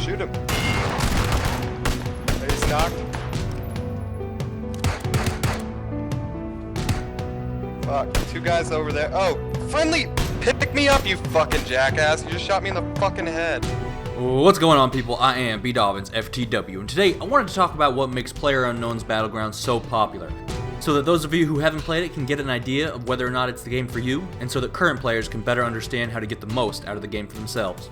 Shoot him. He's knocked. Fuck, 2 guys over there. Oh, friendly! Pick me up, you fucking jackass. You just shot me in the fucking head. What's going on, people? I am Dukedobbins, FTW, and today I wanted to talk about what makes PlayerUnknown's Battlegrounds so popular, so that those of you who haven't played it can get an idea of whether or not it's the game for you, and so that current players can better understand how to get the most out of the game for themselves.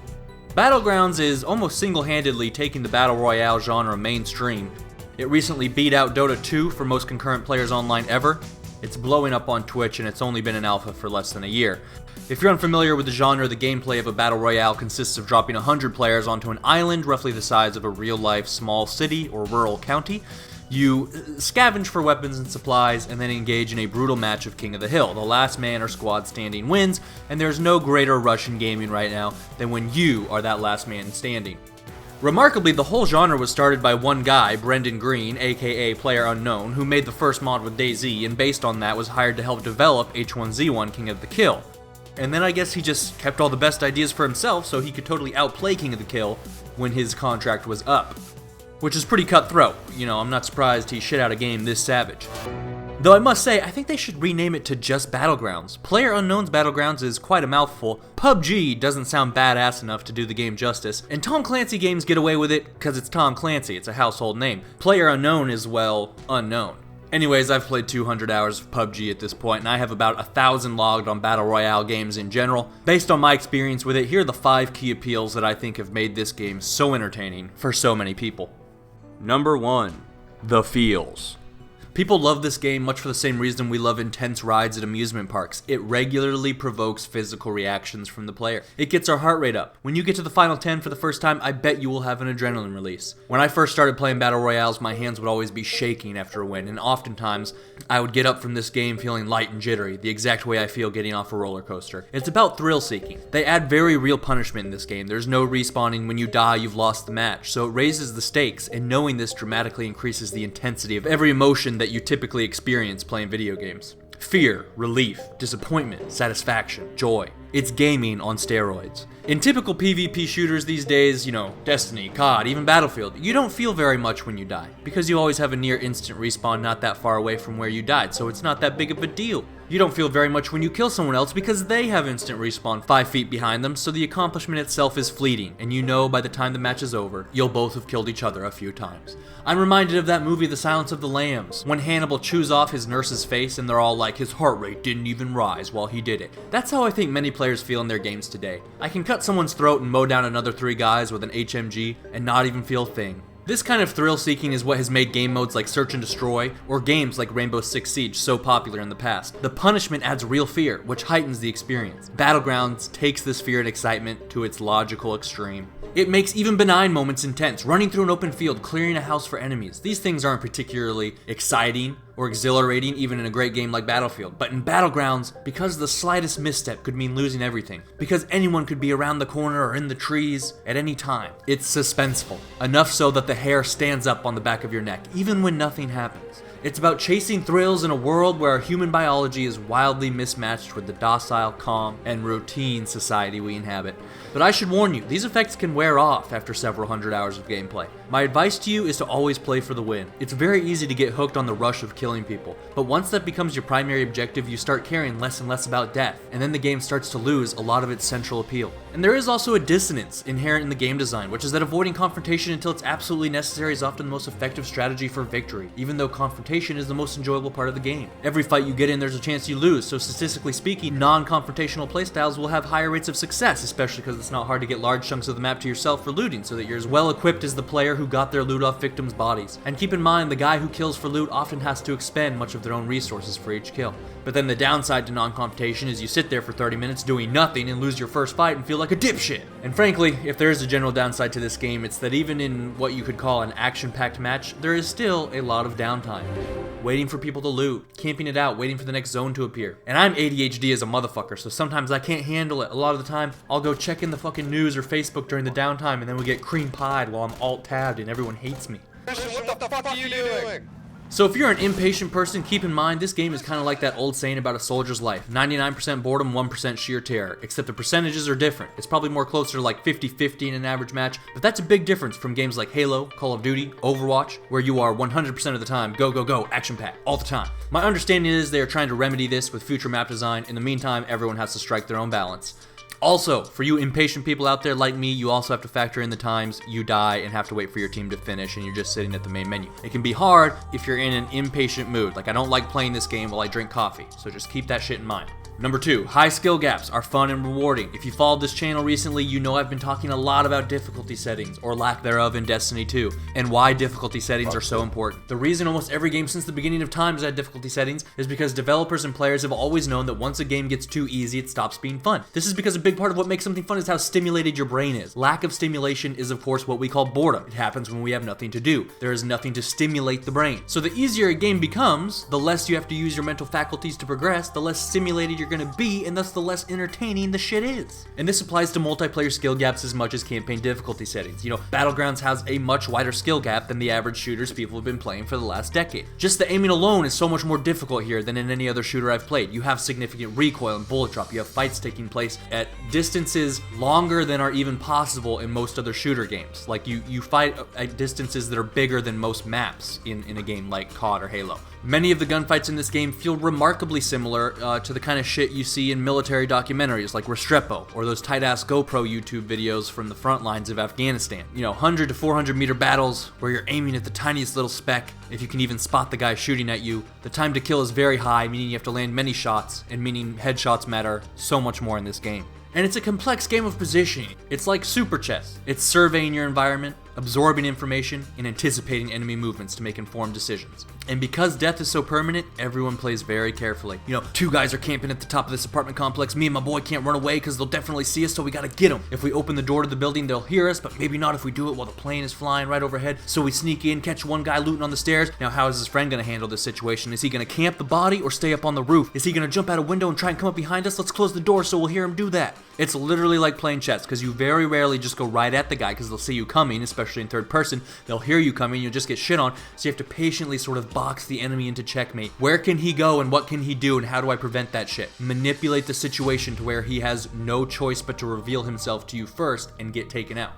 Battlegrounds is almost single-handedly taking the Battle Royale genre mainstream. It recently beat out Dota 2 for most concurrent players online ever. It's blowing up on Twitch, and it's only been in alpha for less than a year. If you're unfamiliar with the genre, the gameplay of a Battle Royale consists of dropping 100 players onto an island roughly the size of a real-life small city or rural county. You scavenge for weapons and supplies, and then engage in a brutal match of King of the Hill. The last man or squad standing wins, and there's no greater rush in gaming right now than when you are that last man standing. Remarkably, the whole genre was started by one guy, Brendan Green, aka PlayerUnknown, who made the first mod with DayZ, and based on that was hired to help develop H1Z1 King of the Kill. And then I guess he just kept all the best ideas for himself so he could totally outplay King of the Kill when his contract was up. Which is pretty cutthroat. You know, I'm not surprised he shit out a game this savage. Though I must say, I think they should rename it to just Battlegrounds. PlayerUnknown's Battlegrounds is quite a mouthful. PUBG doesn't sound badass enough to do the game justice, and Tom Clancy games get away with it because it's Tom Clancy, it's a household name. PlayerUnknown is, well, unknown. Anyways, I've played 200 hours of PUBG at this point, and I have about 1,000 logged on Battle Royale games in general. Based on my experience with it, here are the 5 key appeals that I think have made this game so entertaining for so many people. Number 1. The feels. People love this game much for the same reason we love intense rides at amusement parks. It regularly provokes physical reactions from the player. It gets our heart rate up. When you get to the final 10 for the first time, I bet you will have an adrenaline release. When I first started playing Battle Royales, my hands would always be shaking after a win, and oftentimes, I would get up from this game feeling light and jittery, the exact way I feel getting off a roller coaster. It's about thrill seeking. They add very real punishment in this game. There's no respawning. When you die, you've lost the match, so it raises the stakes, and knowing this dramatically increases the intensity of every emotion that you typically experience playing video games. Fear, relief, disappointment, satisfaction, joy. It's gaming on steroids. In typical PvP shooters these days, you know, Destiny, COD, even Battlefield, you don't feel very much when you die, because you always have a near instant respawn not that far away from where you died, so it's not that big of a deal. You don't feel very much when you kill someone else because they have instant respawn 5 feet behind them, so the accomplishment itself is fleeting, and you know by the time the match is over, you'll both have killed each other a few times. I'm reminded of that movie The Silence of the Lambs, when Hannibal chews off his nurse's face and they're all like, his heart rate didn't even rise while he did it. That's how I think many players feel in their games today. I can cut someone's throat and mow down another 3 guys with an HMG and not even feel a thing. This kind of thrill-seeking is what has made game modes like Search and Destroy, or games like Rainbow Six Siege so popular in the past. The punishment adds real fear, which heightens the experience. Battlegrounds takes this fear and excitement to its logical extreme. It makes even benign moments intense, running through an open field, clearing a house for enemies. These things aren't particularly exciting or exhilarating even in a great game like Battlefield, but in Battlegrounds, because the slightest misstep could mean losing everything, because anyone could be around the corner or in the trees at any time, it's suspenseful, enough so that the hair stands up on the back of your neck, even when nothing happens. It's about chasing thrills in a world where our human biology is wildly mismatched with the docile, calm, and routine society we inhabit. But I should warn you, these effects can wear off after several hundred hours of gameplay. My advice to you is to always play for the win. It's very easy to get hooked on the rush of killing people, but once that becomes your primary objective, you start caring less and less about death, and then the game starts to lose a lot of its central appeal. And there is also a dissonance inherent in the game design, which is that avoiding confrontation until it's absolutely necessary is often the most effective strategy for victory, even though confrontation is the most enjoyable part of the game. Every fight you get in, there's a chance you lose, so statistically speaking, non-confrontational playstyles will have higher rates of success, especially because it's not hard to get large chunks of the map to yourself for looting, so that you're as well equipped as the player who got their loot off victims' bodies. And keep in mind, the guy who kills for loot often has to expend much of their own resources for each kill. But then the downside to non-confrontation is you sit there for 30 minutes doing nothing and lose your first fight and feel like a dipshit. And frankly, if there is a general downside to this game, it's that even in what you could call an action-packed match, there is still a lot of downtime. Waiting for people to loot, camping it out, waiting for the next zone to appear. And I'm ADHD as a motherfucker, so sometimes I can't handle it. A lot of the time, I'll go check in the fucking news or Facebook during the downtime, and then we get cream pied while I'm alt-tabbed and everyone hates me. Christian, what the fuck are you doing? So if you're an impatient person, keep in mind this game is kind of like that old saying about a soldier's life. 99% boredom, 1% sheer terror. Except the percentages are different. It's probably more closer to like 50-50 in an average match, but that's a big difference from games like Halo, Call of Duty, Overwatch, where you are 100% of the time go, go, go, action-packed, all the time. My understanding is they are trying to remedy this with future map design. In the meantime, everyone has to strike their own balance. Also, for you impatient people out there like me, you also have to factor in the times you die and have to wait for your team to finish and you're just sitting at the main menu. It can be hard if you're in an impatient mood. Like, I don't like playing this game while I drink coffee, so just keep that shit in mind. Number 2, high skill gaps are fun and rewarding. If you followed this channel recently, you know I've been talking a lot about difficulty settings, or lack thereof in Destiny 2, and why difficulty settings are so important. The reason almost every game since the beginning of time has had difficulty settings is because developers and players have always known that once a game gets too easy, it stops being fun. This is because a big part of what makes something fun is how stimulated your brain is. Lack of stimulation is of course what we call boredom. It happens when we have nothing to do. There is nothing to stimulate the brain. So the easier a game becomes, the less you have to use your mental faculties to progress, the less stimulated you're gonna be, and thus the less entertaining the shit is. And this applies to multiplayer skill gaps as much as campaign difficulty settings. You know, Battlegrounds has a much wider skill gap than the average shooters people have been playing for the last decade. Just the aiming alone is so much more difficult here than in any other shooter I've played. You have significant recoil and bullet drop. You have fights taking place at distances longer than are even possible in most other shooter games. Like you fight at distances that are bigger than most maps in a game like COD or Halo. Many of the gunfights in this game feel remarkably similar to the kind of shit you see in military documentaries like Restrepo or those tight-ass GoPro YouTube videos from the front lines of Afghanistan. You know, 100 to 400 meter battles where you're aiming at the tiniest little speck, if you can even spot the guy shooting at you. The time to kill is very high, meaning you have to land many shots, and meaning headshots matter so much more in this game. And it's a complex game of positioning. It's like super chess. It's surveying your environment, absorbing information, and anticipating enemy movements to make informed decisions. And because death is so permanent, everyone plays very carefully. You know, 2 guys are camping at the top of this apartment complex. Me and my boy can't run away because they'll definitely see us, so we gotta get them. If we open the door to the building, they'll hear us, but maybe not if we do it while the plane is flying right overhead. So we sneak in, catch one guy looting on the stairs. Now, how is his friend gonna handle this situation? Is he gonna camp the body or stay up on the roof? Is he gonna jump out a window and try and come up behind us? Let's close the door so we'll hear him do that. It's literally like playing chess, because you very rarely just go right at the guy because they'll see you coming, especially in third person. They'll hear you coming, you'll just get shit on, so you have to patiently sort of box the enemy into checkmate. Where can he go and what can he do and how do I prevent that shit? Manipulate the situation to where he has no choice but to reveal himself to you first and get taken out.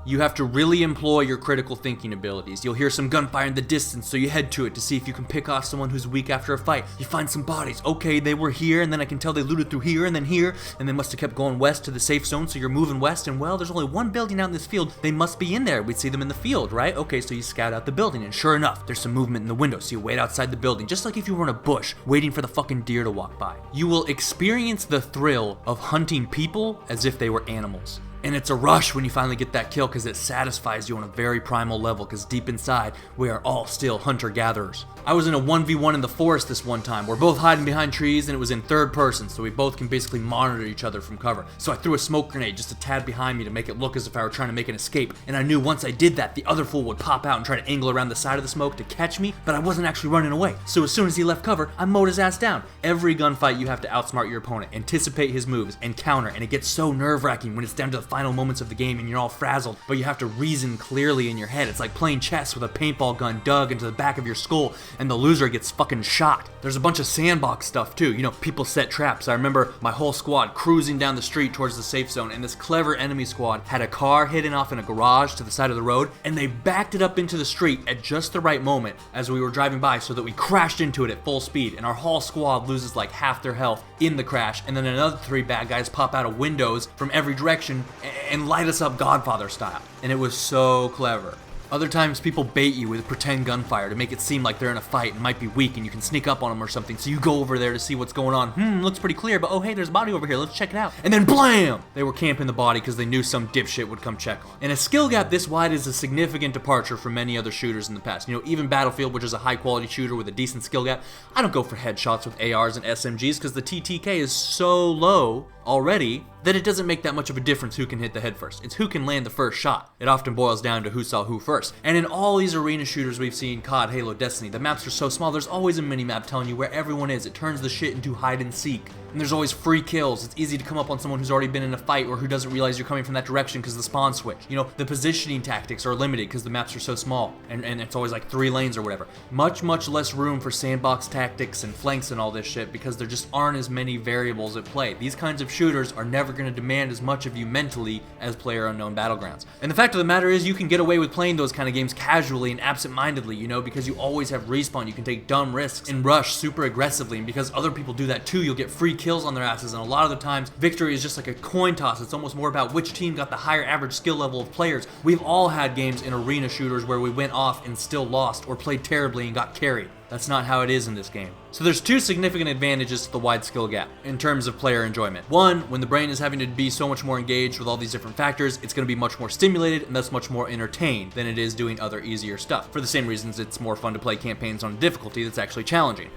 You have to really employ your critical thinking abilities. You'll hear some gunfire in the distance, so you head to it to see if you can pick off someone who's weak after a fight. You find some bodies. Okay, they were here, and then I can tell they looted through here, and then here, and they must have kept going west to the safe zone, so you're moving west, and well, there's only one building out in this field. They must be in there. We'd see them in the field, right? Okay, so you scout out the building, and sure enough, there's some movement in the window, so you wait outside the building, just like if you were in a bush, waiting for the fucking deer to walk by. You will experience the thrill of hunting people as if they were animals. And it's a rush when you finally get that kill because it satisfies you on a very primal level, because deep inside, we are all still hunter-gatherers. I was in a 1v1 in the forest this one time. We're both hiding behind trees and it was in third person, so we both can basically monitor each other from cover. So I threw a smoke grenade just a tad behind me to make it look as if I were trying to make an escape. And I knew once I did that, the other fool would pop out and try to angle around the side of the smoke to catch me, but I wasn't actually running away. So as soon as he left cover, I mowed his ass down. Every gunfight you have to outsmart your opponent, anticipate his moves, and counter, and it gets so nerve-wracking when it's down to the final moments of the game and you're all frazzled, but you have to reason clearly in your head. It's like playing chess with a paintball gun dug into the back of your skull and the loser gets fucking shot. There's a bunch of sandbox stuff too. You know, people set traps. I remember my whole squad cruising down the street towards the safe zone, and this clever enemy squad had a car hidden off in a garage to the side of the road, and they backed it up into the street at just the right moment as we were driving by so that we crashed into it at full speed, and our whole squad loses like half their health in the crash, and then another 3 bad guys pop out of windows from every direction and light us up Godfather style. And it was so clever. Other times people bait you with pretend gunfire to make it seem like they're in a fight and might be weak and you can sneak up on them or something, so you go over there to see what's going on. Looks pretty clear, but oh hey, there's a body over here, let's check it out. And then blam! They were camping the body because they knew some dipshit would come check on. And a skill gap this wide is a significant departure from many other shooters in the past. You know, even Battlefield, which is a high quality shooter with a decent skill gap, I don't go for headshots with ARs and SMGs because the TTK is so low already that it doesn't make that much of a difference who can hit the head first. It's who can land the first shot. It often boils down to who saw who first. reverse. And in all these arena shooters we've seen, COD, Halo, Destiny, the maps are so small, there's always a mini-map telling you where everyone is. It turns the shit into hide and seek. And there's always free kills. It's easy to come up on someone who's already been in a fight or who doesn't realize you're coming from that direction because the spawn switch. You know, the positioning tactics are limited because the maps are so small, and it's always like 3 lanes or whatever. Much less room for sandbox tactics and flanks and all this shit because there just aren't as many variables at play. These kinds of shooters are never going to demand as much of you mentally as PlayerUnknown Battlegrounds. And the fact of the matter is, you can get away with playing those kind of games casually and absent-mindedly, you know, because you always have respawn. You can take dumb risks and rush super aggressively, and because other people do that too, you'll get free kills on their asses, and a lot of the times victory is just like a coin toss. It's almost more about which team got the higher average skill level of players. We've all had games in arena shooters where we went off and still lost, or played terribly and got carried. That's not how it is in this game. So there's 2 significant advantages to the wide skill gap in terms of player enjoyment. One, when the brain is having to be so much more engaged with all these different factors, it's going to be much more stimulated and thus much more entertained than it is doing other easier stuff. For the same reasons it's more fun to play campaigns on a difficulty that's actually challenging.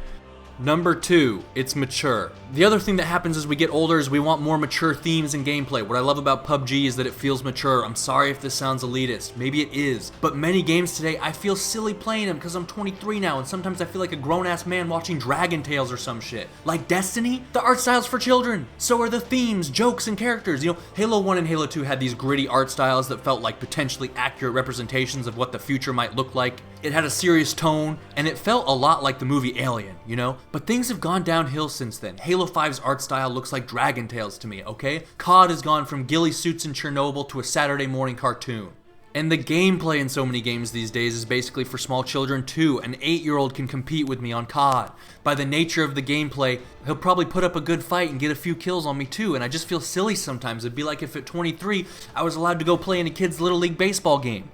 Number 2, it's mature. The other thing that happens as we get older is we want more mature themes and gameplay. What I love about PUBG is that it feels mature. I'm sorry if this sounds elitist. Maybe it is. But many games today, I feel silly playing them because I'm 23 now, and sometimes I feel like a grown-ass man watching Dragon Tales or some shit. Like Destiny, the art style's for children. So are the themes, jokes, and characters. You know, Halo 1 and Halo 2 had these gritty art styles that felt like potentially accurate representations of what the future might look like. It had a serious tone, and it felt a lot like the movie Alien, you know? But things have gone downhill since then. Halo 5's art style looks like Dragon Tales to me, okay? COD has gone from ghillie suits in Chernobyl to a Saturday morning cartoon. And the gameplay in so many games these days is basically for small children too. An 8-year-old can compete with me on COD. By the nature of the gameplay, he'll probably put up a good fight and get a few kills on me too, and I just feel silly sometimes. It'd be like if at 23, I was allowed to go play in a kid's Little League baseball game.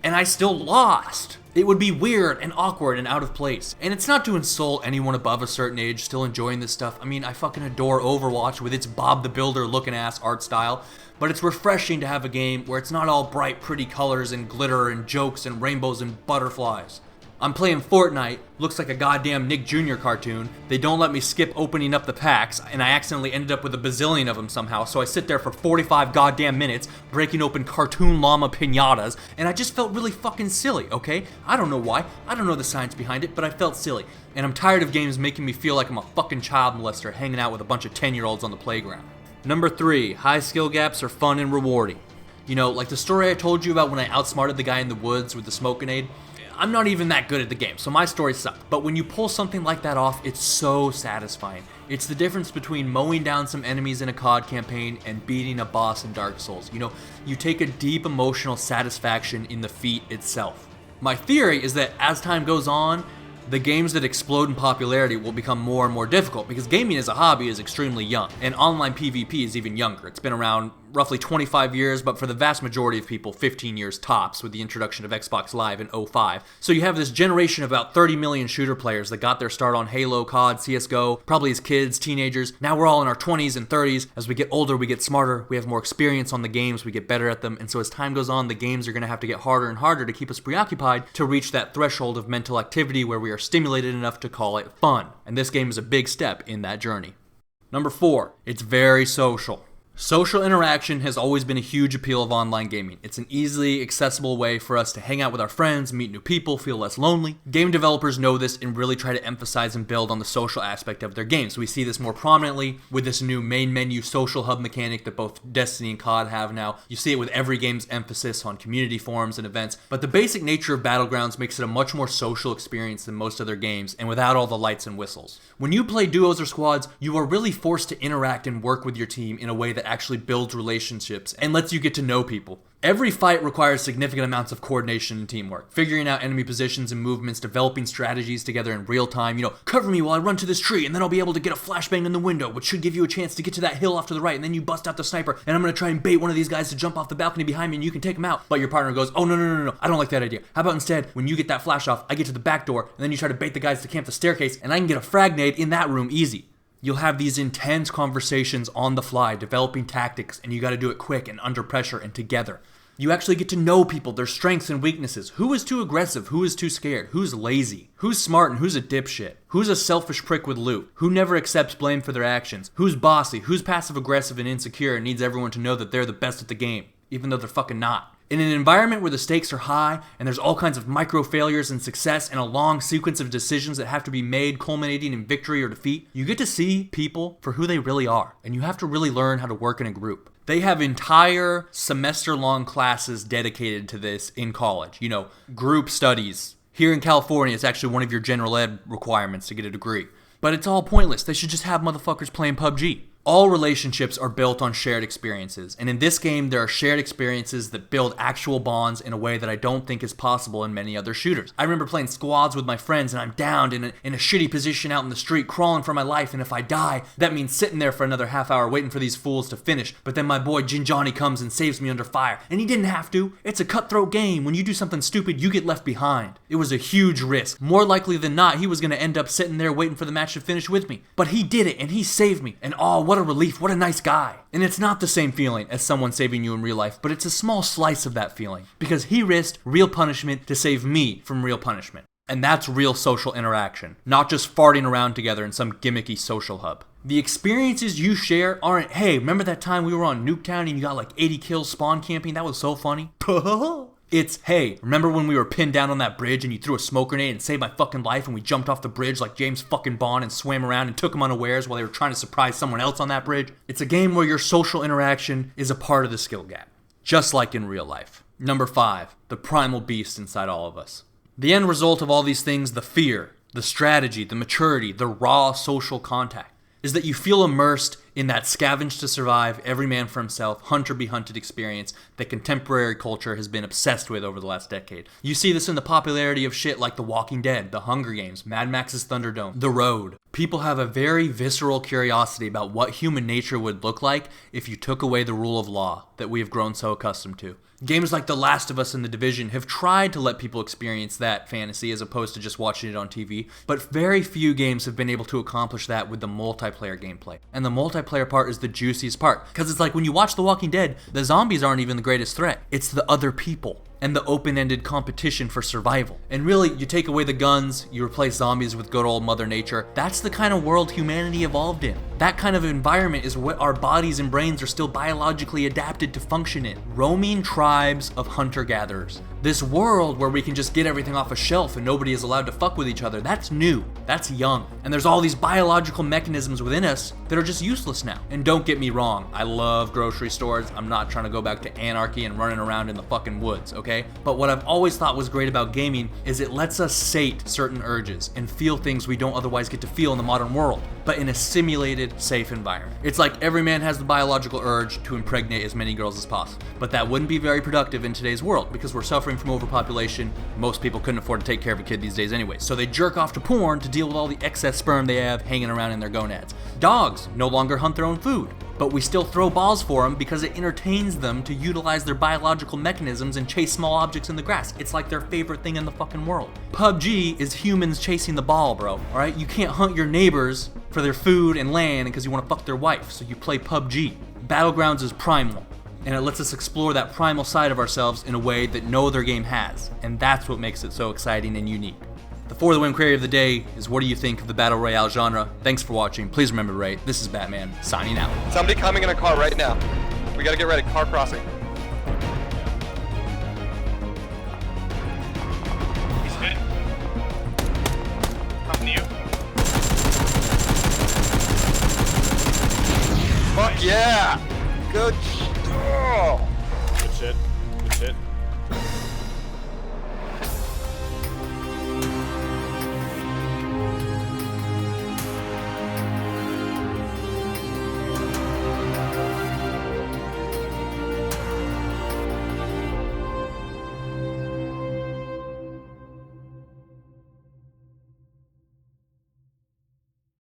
And I still lost. It would be weird and awkward and out of place. And it's not to insult anyone above a certain age still enjoying this stuff. I mean, I fucking adore Overwatch with its Bob the Builder looking ass art style. But it's refreshing to have a game where it's not all bright, pretty colors and glitter and jokes and rainbows and butterflies. I'm playing Fortnite, looks like a goddamn Nick Jr. cartoon. They don't let me skip opening up the packs, and I accidentally ended up with a bazillion of them somehow, so I sit there for 45 goddamn minutes, breaking open cartoon llama piñatas, and I just felt really fucking silly, okay? I don't know why, I don't know the science behind it, but I felt silly. And I'm tired of games making me feel like I'm a fucking child molester hanging out with a bunch of 10-year-olds on the playground. Number 3, high skill gaps are fun and rewarding. You know, like the story I told you about when I outsmarted the guy in the woods with the smoke grenade. I'm not even that good at the game, so my story sucked. But when you pull something like that off, it's so satisfying. It's the difference between mowing down some enemies in a COD campaign and beating a boss in Dark Souls. You know, you take a deep emotional satisfaction in the feat itself. My theory is that as time goes on, the games that explode in popularity will become more and more difficult because gaming as a hobby is extremely young, and online PvP is even younger. It's been around roughly 25 years, but for the vast majority of people, 15 years tops with the introduction of Xbox Live in 2005. So you have this generation of about 30 million shooter players that got their start on Halo, COD, CSGO, probably as kids, teenagers. Now we're all in our 20s and 30s. As we get older, we get smarter, we have more experience on the games, we get better at them, and so as time goes on, the games are going to have to get harder and harder to keep us preoccupied to reach that threshold of mental activity where we are stimulated enough to call it fun. And this game is a big step in that journey. Number 4, it's very social. Social interaction has always been a huge appeal of online gaming. It's an easily accessible way for us to hang out with our friends, meet new people, feel less lonely. Game developers know this and really try to emphasize and build on the social aspect of their games. We see this more prominently with this new main menu social hub mechanic that both Destiny and COD have now. You see it with every game's emphasis on community forums and events, but the basic nature of Battlegrounds makes it a much more social experience than most other games, and without all the lights and whistles. When you play duos or squads, you are really forced to interact and work with your team in a way that actually builds relationships and lets you get to know people. Every fight requires significant amounts of coordination and teamwork. Figuring out enemy positions and movements, developing strategies together in real time. You know, cover me while I run to this tree and then I'll be able to get a flashbang in the window, which should give you a chance to get to that hill off to the right, and then you bust out the sniper and I'm going to try and bait one of these guys to jump off the balcony behind me and you can take him out. But your partner goes, oh no, I don't like that idea. How about instead, when you get that flash off, I get to the back door and then you try to bait the guys to camp the staircase and I can get a frag nade in that room easy. You'll have these intense conversations on the fly, developing tactics, and you gotta do it quick and under pressure and together. You actually get to know people, their strengths and weaknesses. Who is too aggressive? Who is too scared? Who's lazy? Who's smart and who's a dipshit? Who's a selfish prick with loot? Who never accepts blame for their actions? Who's bossy? Who's passive aggressive and insecure and needs everyone to know that they're the best at the game, even though they're fucking not? In an environment where the stakes are high and there's all kinds of micro failures and success and a long sequence of decisions that have to be made culminating in victory or defeat, you get to see people for who they really are, and you have to really learn how to work in a group. They have entire semester-long classes dedicated to this in college. You know, group studies. Here in California, it's actually one of your general ed requirements to get a degree. But it's all pointless. They should just have motherfuckers playing PUBG. All relationships are built on shared experiences, and in this game there are shared experiences that build actual bonds in a way that I don't think is possible in many other shooters. I remember playing squads with my friends and I'm downed in a shitty position out in the street crawling for my life, and if I die, that means sitting there for another half hour waiting for these fools to finish, but then my boy Jin Johnny comes and saves me under fire, and he didn't have to. It's a cutthroat game. When you do something stupid, you get left behind. It was a huge risk. More likely than not, he was going to end up sitting there waiting for the match to finish with me, but he did it and he saved me, and oh, what a relief, what a nice guy. And it's not the same feeling as someone saving you in real life, but it's a small slice of that feeling, because he risked real punishment to save me from real punishment. And that's real social interaction, not just farting around together in some gimmicky social hub. The experiences you share aren't, hey, remember that time we were on Nuketown and you got like 80 kills spawn camping? That was so funny. It's, hey, remember when we were pinned down on that bridge and you threw a smoke grenade and saved my fucking life and we jumped off the bridge like James fucking Bond and swam around and took him unawares while they were trying to surprise someone else on that bridge? It's a game where your social interaction is a part of the skill gap, just like in real life. Number 5, the primal beast inside all of us. The end result of all these things, the fear, the strategy, the maturity, the raw social contact, is that you feel immersed in that scavenge to survive, every man for himself, hunter be hunted experience that contemporary culture has been obsessed with over the last decade. You see this in the popularity of shit like The Walking Dead, The Hunger Games, Mad Max's Thunderdome, The Road. People have a very visceral curiosity about what human nature would look like if you took away the rule of law that we have grown so accustomed to. Games like The Last of Us and The Division have tried to let people experience that fantasy as opposed to just watching it on TV, but very few games have been able to accomplish that with the multiplayer gameplay. And the multiplayer part is the juiciest part, because it's like when you watch The Walking Dead, the zombies aren't even the greatest threat. It's the other people and the open-ended competition for survival. And really, you take away the guns, you replace zombies with good old Mother Nature. That's the kind of world humanity evolved in. That kind of environment is what our bodies and brains are still biologically adapted to function in. Roaming tribes of hunter-gatherers. This world where we can just get everything off a shelf and nobody is allowed to fuck with each other, that's new, that's young. And there's all these biological mechanisms within us that are just useless now. And don't get me wrong, I love grocery stores. I'm not trying to go back to anarchy and running around in the fucking woods, okay? But what I've always thought was great about gaming is it lets us sate certain urges and feel things we don't otherwise get to feel in the modern world, but in a simulated, safe environment. It's like every man has the biological urge to impregnate as many girls as possible, but that wouldn't be very productive in today's world because we're suffering from overpopulation. Most people couldn't afford to take care of a kid these days anyway, so they jerk off to porn to deal with all the excess sperm they have hanging around in their gonads. Dogs no longer hunt their own food, but we still throw balls for them because it entertains them to utilize their biological mechanisms and chase small objects in the grass. It's like their favorite thing in the fucking world. PUBG is humans chasing the ball, bro, alright? You can't hunt your neighbors for their food and land because you want to fuck their wife, so you play PUBG. Battlegrounds is primal, and it lets us explore that primal side of ourselves in a way that no other game has, and that's what makes it so exciting and unique. The For the Win query of the day is, what do you think of the Battle Royale genre? Thanks for watching. Please remember to rate. This is Batman, signing out. Somebody coming in a car right now. We gotta get ready. Car crossing. He's hit. Coming to you. Fuck yeah! Good. Oh. Good shit.